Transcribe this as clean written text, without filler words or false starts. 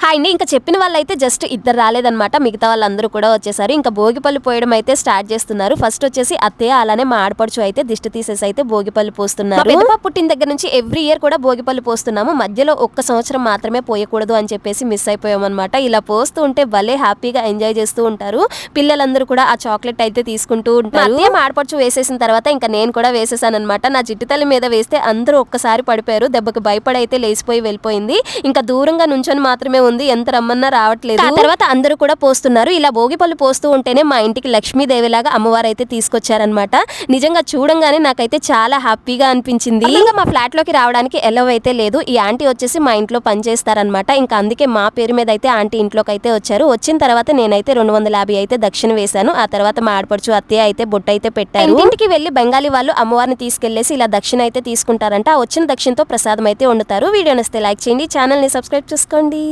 Hi అండి. ఇంకా చెప్పిన వాళ్ళైతే జస్ట్ ఇద్దరు రాలేదన్నమాట. మిగతా వాళ్ళందరూ కూడా వచ్చేసారు. ఇంకా భోగిపళ్ళు పోయడం అయితే స్టార్ట్ చేస్తున్నారు. ఫస్ట్ వచ్చేసి అత్తయ్య అలానే మా ఆడపడుచు అయితే దిష్టి తీసేసి అయితే భోగిపళ్ళు పోస్తున్నారు. పెద్దపా పుట్టిన దగ్గర నుంచి ఎవ్రీ ఇయర్ కూడా భోగిపళ్ళు పోస్తున్నాము. మధ్యలో ఒక్క సంవత్సరం మాత్రమే పోయకూడదు అని చెప్పేసి మిస్ అయిపోయాం అనమాట. ఇలా పోస్తూ ఉంటే భలే హ్యాపీగా ఎంజాయ్ చేస్తూ ఉంటారు. పిల్లలందరూ కూడా ఆ చాక్లెట్ అయితే తీసుకుంటూ ఉంటారు. అత్తయ్య మా ఆడపడుచు వేసేసిన తర్వాత ఇంకా నేను కూడా వేసేసాను అనమాట. నా జిట్టు తల్లి మీద వేస్తే అందరూ ఒక్కసారి పడిపోయారు. దెబ్బకి భయపడి అయితే లేచిపోయి వెళ్ళిపోయింది. ఇంకా దూరంగా నుంచొని మాత్రమే ఉంది. ఎంత రమ్మన్నా రావట్లేదు. ఆ తర్వాత అందరూ కూడా పోస్తున్నారు. ఇలా భోగిపళ్ళు పోస్తూ ఉంటేనే మా ఇంటికి లక్ష్మీదేవిలాగా అమ్మవారు అయితే తీసుకొచ్చారనమాట. నిజంగా చూడంగానే నాకైతే చాలా హ్యాపీగా అనిపించింది. మా ఫ్లాట్ లోకి రావడానికి ఎలవ్ అయితే లేదు. ఈ ఆంటీ వచ్చేసి మా ఇంట్లో పనిచేస్తారనమాట. ఇంకా అందుకే మా పేరు మీద అయితే ఆంటీ ఇంట్లోకి అయితే వచ్చారు. వచ్చిన తర్వాత నేనైతే 250 అయితే దక్షిణ వేశాను. ఆ తర్వాత మా ఆడపడుచు అత్తయ్య అయితే బొట్టు అయితే పెట్టారు. ఇంటికి వెళ్లి బెంగాలీ వాళ్ళు అమ్మవారిని తీసుకెళ్లేసి ఇలా దక్షిణ అయితే తీసుకుంటారంట. ఆ వచ్చిన దక్షిణతో ప్రసాదం అయితే వండుతారు. వీడియో నచ్చితే లైక్ చేయండి, ఛానల్ ని సబ్స్క్రైబ్ చేసుకోండి.